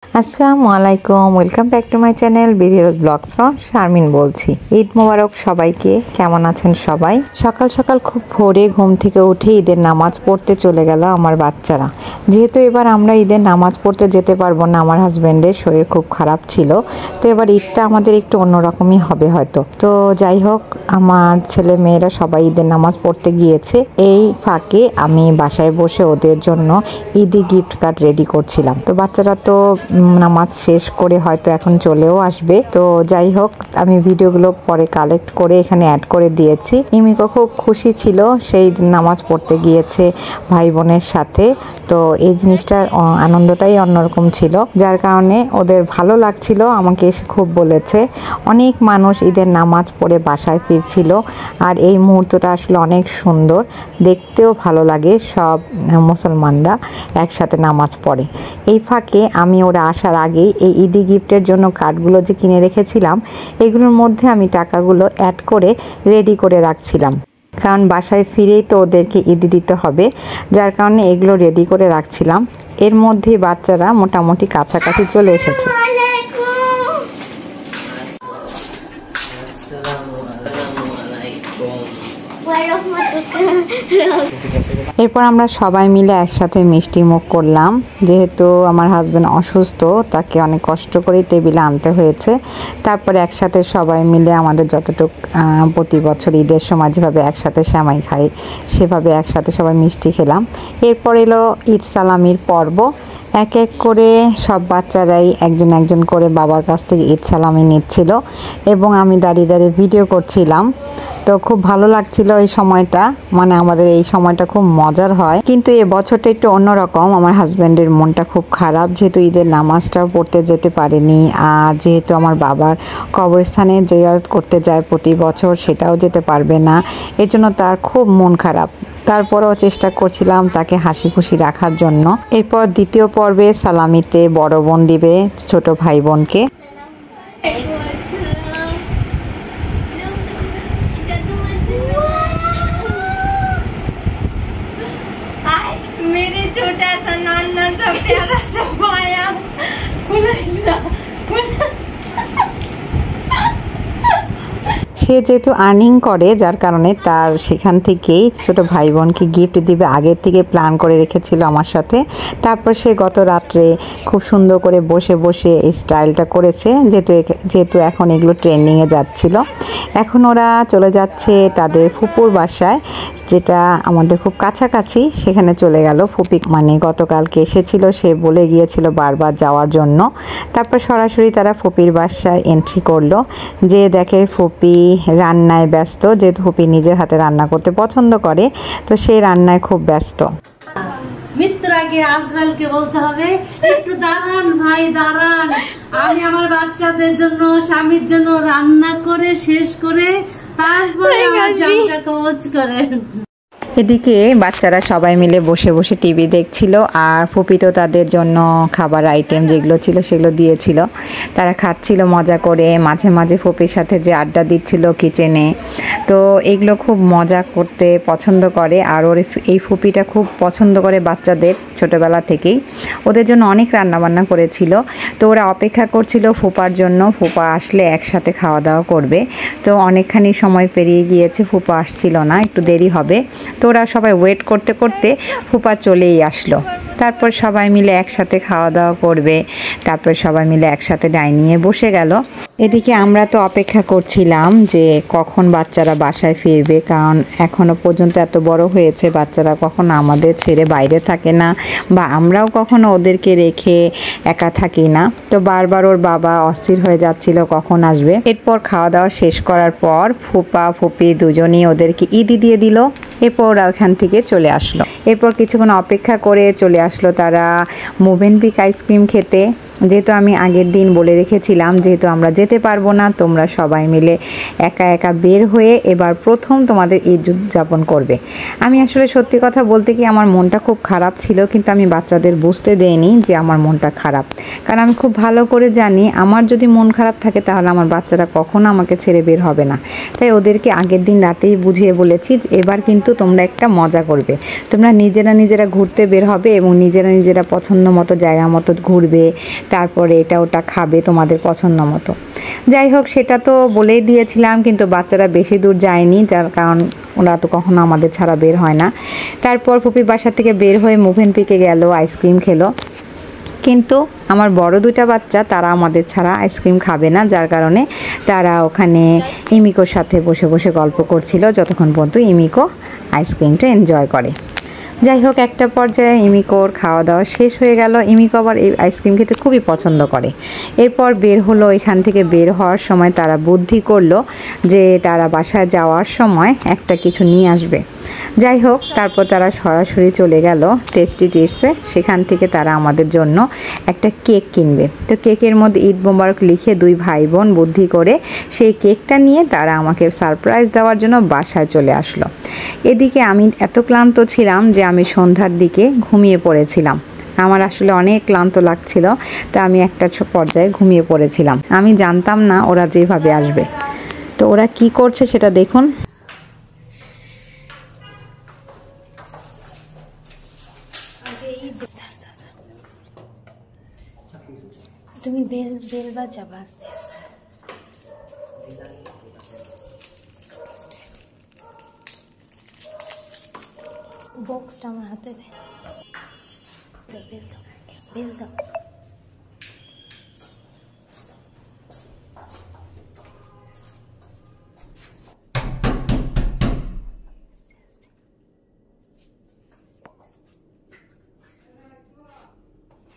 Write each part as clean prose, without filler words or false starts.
আসসালামু আলাইকুম, welcome back to my channel বিধিরোজ ব্লগস ফ্রম শারমিন বলছি। ঈদ মোবারক সবাইকে। কেমন আছেন সবাই? সকাল সকাল খুব ভোরে ঘুম থেকে উঠে ঈদের নামাজ পড়তে চলে গেল আমার বাচ্চারা। যেহেতু এবার আমরা ঈদের নামাজ পড়তে যেতে পারবো না, আমার হাজব্যান্ডের শরীর খুব খারাপ ছিল, তো এবার ঈদটা আমাদের একটু অন্যরকমই হবে হয়তো। তো যাই হোক, আমার ছেলে মেয়েরা সবাই ঈদের নামাজ পড়তে গিয়েছে। এই ফাঁকে আমি বাসায় বসে ওদের জন্য ঈদি গিফট কার্ড রেডি করছিলাম। তো বাচ্চারা তো নামাজ শেষ করে হয়তো এখন চলেও আসবে। তো যাই হোক, আমি ভিডিওগুলো পরে কালেক্ট করে এখানে অ্যাড করে দিয়েছি। ইমিকো খুব খুশি ছিল, সেই নামাজ পড়তে গিয়েছে ভাই বোনের সাথে। তো এই জিনিসটার আনন্দটাই অন্যরকম ছিল, যার কারণে ওদের ভালো লাগছিল। আমাকে এসে খুব বলেছে। অনেক মানুষ ঈদের নামাজ পড়ে বাসায় ফিরছিল, আর এই মুহূর্তটা আসলে অনেক সুন্দর, দেখতেও ভালো লাগে। সব মুসলমানরা একসাথে নামাজ পড়ে। এই ফাঁকে আমি ওরা আসার আগেই এই ঈদি গিফটের জন্য কার্ডগুলো যে কিনে রেখেছিলাম, এগুলোর মধ্যে আমি টাকাগুলো অ্যাড করে রেডি করে রাখছিলাম, কারণ বাসায় ফিরেই তো ওদেরকে ঈদি দিতে হবে, যার কারণে এগুলো রেডি করে রাখছিলাম। এর মধ্যেই বাচ্চারা মোটামুটি কাছাকাছি চলে এসেছে। এরপর আমরা সবাই মিলে একসাথে মিষ্টি মুখ করলাম। যেহেতু আমার হাজব্যান্ড অসুস্থ, তাকে অনেক কষ্ট করে টেবিলে আনতে হয়েছে। তারপরে একসাথে সবাই মিলে আমাদের যতটুকু প্রতি বছর ঈদের সময় যেভাবে একসাথে সেমাই খাই, সেভাবে একসাথে সবাই মিষ্টি খেলাম। এরপর এলো ঈদ সালামির পর্ব। এক এক করে সব বাচ্চারাই একজন একজন করে বাবার কাছ থেকে ঈদ সালামি নিচ্ছিল, এবং আমি দাঁড়িয়ে দাঁড়িয়ে ভিডিও করছিলাম। তো খুব ভালো লাগছিল এই সময়টা, মানে আমাদের এই সময়টা খুব মজার হয়। কিন্তু এই বছরটা একটু অন্যরকম। আমার হাজব্যান্ডের মনটা খুব খারাপ, যেহেতু ঈদের নামাজটাও পড়তে যেতে পারেনি, আর যেহেতু আমার বাবার কবরস্থানে জিয়ারত করতে যায় প্রতি বছর, সেটাও যেতে পারবে না। এর জন্য তার খুব মন খারাপ। তারপরেও চেষ্টা করছিলাম তাকে হাসি খুশি রাখার জন্য। এরপর দ্বিতীয় পর্বে সালামিতে বড় বোন দিবে ছোট ভাই বোনকে। मेरे छोटा सा नाना सा प्यारा सा भाया সে যেহেতু আর্নিং করে, যার কারণে তার সেখান থেকেই ছোট ভাই বোনকে গিফট দিবে আগের থেকে প্ল্যান করে রেখেছিল আমার সাথে। তারপর সে গত রাত্রে খুব সুন্দর করে বসে বসে এই স্টাইলটা করেছে, যেহেতু এখন এগুলো ট্রেন্ডিংয়ে যাচ্ছিল। এখন ওরা চলে যাচ্ছে তাদের ফুপুর বাসায়, যেটা আমাদের খুব কাছাকাছি। সেখানে চলে গেল। ফুপি মানে গতকালকে এসেছিল, সে বলে গিয়েছিল বারবার যাওয়ার জন্য। তারপর সরাসরি তারা ফুপির বাসায় এন্ট্রি করলো। যে দেখে ফুপি রান্নায় ব্যস্ত, যেহেতু ফুপি নিজের হাতে রান্না করতে পছন্দ করে, তো সে রান্নায় খুব ব্যস্ত। মিত্রাকে আজরালকে বলতে হবে, একটু দাঁড়ান ভাই দাঁড়ান, আমি আমার বাচ্চাদের জন্য স্বামীর জন্য রান্না করে শেষ করে তারপরে আমার জামটা কবজ করেন। এদিকে বাচ্চারা সবাই মিলে বসে বসে টিভি দেখছিল, আর ফুপি তো তাদের জন্য খাবার আইটেম যেগুলো ছিল সেগুলো দিয়েছিল। তারা খাচ্ছিল মজা করে, মাঝে মাঝে ফুপির সাথে যে আড্ডা দিচ্ছিল কিচেনে। তো এগুলো খুব মজা করতে পছন্দ করে, আর ওর এই ফুপিটা খুব পছন্দ করে বাচ্চাদের ছোটোবেলা থেকেই। ওদের জন্য অনেক রান্নাবান্না করেছিল। তো ওরা অপেক্ষা করছিল ফুপার জন্য, ফুপা আসলে একসাথে খাওয়া দাওয়া করবে। তো অনেকখানি সময় পেরিয়ে গিয়েছে, ফুপা আসছিল না, একটু দেরি হবে। তো ওরা সবাই ওয়েট করতে করতে ফুপা চলেই আসলো। তারপর সবাই মিলে একসাথে খাওয়া দাওয়া করবে। তারপর সবাই মিলে একসাথে ডাইনিংয়ে বসে গেল। এদিকে আমরা তো অপেক্ষা করছিলাম যে কখন বাচ্চারা বাসায় ফিরবে, কারণ এখনো পর্যন্ত এত বড় হয়েছে, বাচ্চারা কখনো আমাদের ছেড়ে বাইরে থাকে না, বা আমরাও কখনো ওদেরকে রেখে একা থাকি না। তো বারবার ওর বাবা অস্থির হয়ে যাচ্ছিল কখন আসবে। এরপর খাওয়া দাওয়া শেষ করার পর ফুপা ফুপি দুজনেই ওদেরকে ঈদি দিয়ে দিল। এরপর ওরা ওখান থেকে চলে আসলো। এরপর কিছুক্ষণ অপেক্ষা করে চলে আসলো তারা মুভেনপিক আইসক্রিম খেতে। যেহেতু আমি আগের দিন বলে রেখেছিলাম, যেহেতু আমরা যেতে পারবো না, তোমরা সবাই মিলে একা একা বের হয়ে এবার প্রথম তোমাদের ঈদ উদযাপন করবে। আমি আসলে সত্যি কথা বলতে কি আমার মনটা খুব খারাপ ছিল, কিন্তু আমি বাচ্চাদের বুঝতে দেইনি যে আমার মনটা খারাপ, কারণ আমি খুব ভালো করে জানি আমার যদি মন খারাপ থাকে তাহলে আমার বাচ্চারা কখনো আমাকে ছেড়ে বের হবে না। তাই ওদেরকে আগের দিন রাতেই বুঝিয়ে বলেছি এবার কিন্তু তোমরা একটা মজা করবে, তোমরা নিজেরা নিজেরা ঘুরতে বের হবে এবং নিজেরা নিজেরা পছন্দ মতো জায়গা মতো ঘুরবে, তারপরে এটা ওটা খাবে তোমাদের পছন্দ মতো। যাই হোক, সেটা তো বলেই দিয়েছিলাম, কিন্তু বাচ্চারা বেশি দূর যায়নি, যার কারণ ওরা তো কখনো আমাদের ছাড়া বের হয় না। তারপর ফুপির বাসা থেকে বের হয়ে মুভেনপিকে গেল, আইসক্রিম খেলো। কিন্তু আমার বড় দুইটা বাচ্চা তারা আমাদের ছাড়া আইসক্রিম খাবে না, যার কারণে তারা ওখানে ইমিকোর সাথে বসে বসে গল্প করছিল যতক্ষণ পর্যন্ত ইমিকো আইসক্রিমটা এনজয় করে। যাই হোক, একটা পর্যায়ে ইমিকোর খাওয়া দাওয়া শেষ হয়ে গেল। ইমিকো আবার এই আইসক্রিম খেতে খুবই পছন্দ করে। এরপর বের হলো, এখান থেকে বের হওয়ার সময় তারা বুদ্ধি করলো যে তারা বাসায় যাওয়ার সময় একটা কিছু নিয়ে আসবে। যাই হোক, তারপর তারা সরাসরি চলে গেল টেস্টি টিটসে। সেখান থেকে তারা আমাদের জন্য একটা কেক কিনবে। তো কেকের মধ্যে ঈদ মোবারক লিখে দুই ভাই বোন বুদ্ধি করে সেই কেকটা নিয়ে তারা আমাকে সারপ্রাইজ দেওয়ার জন্য বাসায় চলে আসলো। এদিকে আমি এত ক্লান্ত ছিলাম যে আমি সন্ধ্যার দিকে ঘুমিয়ে পড়েছিলাম। আমার আসলে অনেক ক্লান্ত লাগছিল, তা আমি একটা পর্যায়ে ঘুমিয়ে পড়েছিলাম। আমি জানতাম না ওরা যেভাবে আসবে। তো ওরা কি করছে সেটা দেখুন। তুমি বেল বেল বাজাবা আস্তে আস্তে। বক্সটা আমার হাতে দে। বেল দাও, বেল দাও।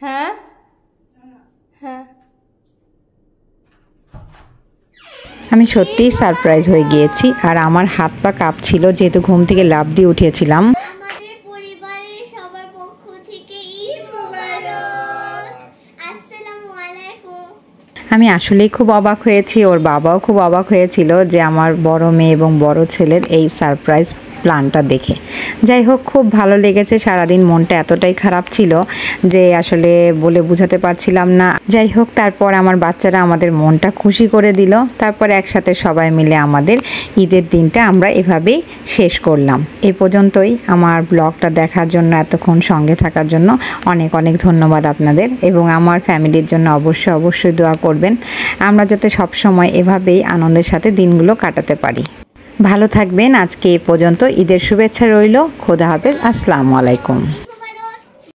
হ্যাঁ হ্যাঁ, আমি সত্যিই সারপ্রাইজ হয়ে গিয়েছি, আর আমার হাত পা কাঁপছিল যেহেতু ঘুম থেকে লাফ দিয়ে উঠেছিলাম। আমাদের পরিবারের সবার পক্ষ থেকে ঈদ মোবারক। আসসালামু আলাইকুম। আমি আসলেই খুব অবাক হয়েছি, ওর বাবাও খুব অবাক হয়েছিল যে আমার বড় মেয়ে এবং বড় ছেলের এই সারপ্রাইজ প্ল্যানটা দেখে। যাই হোক, খুব ভালো লেগেছে। সারাদিন মনটা এতটাই খারাপ ছিল যে আসলে বলে বোঝাতে পারছিলাম না। যাই হোক, তারপর আমার বাচ্চারা আমাদের মনটা খুশি করে দিল। তারপর একসাথে সবাই মিলে আমাদের ঈদের দিনটা আমরা এভাবেই শেষ করলাম। এ পর্যন্তই। আমার ব্লগটা দেখার জন্য, এতক্ষণ সঙ্গে থাকার জন্য অনেক অনেক ধন্যবাদ আপনাদের, এবং আমার ফ্যামিলির জন্য অবশ্যই অবশ্যই দোয়া করবেন, আমরা যাতে সবসময় এভাবেই আনন্দের সাথে দিনগুলো কাটাতে পারি। ভালো থাকবেন। আজকে এ পর্যন্ত। ঈদের শুভেচ্ছা রইল। খোদা হাফেজ। আসসালামু আলাইকুম।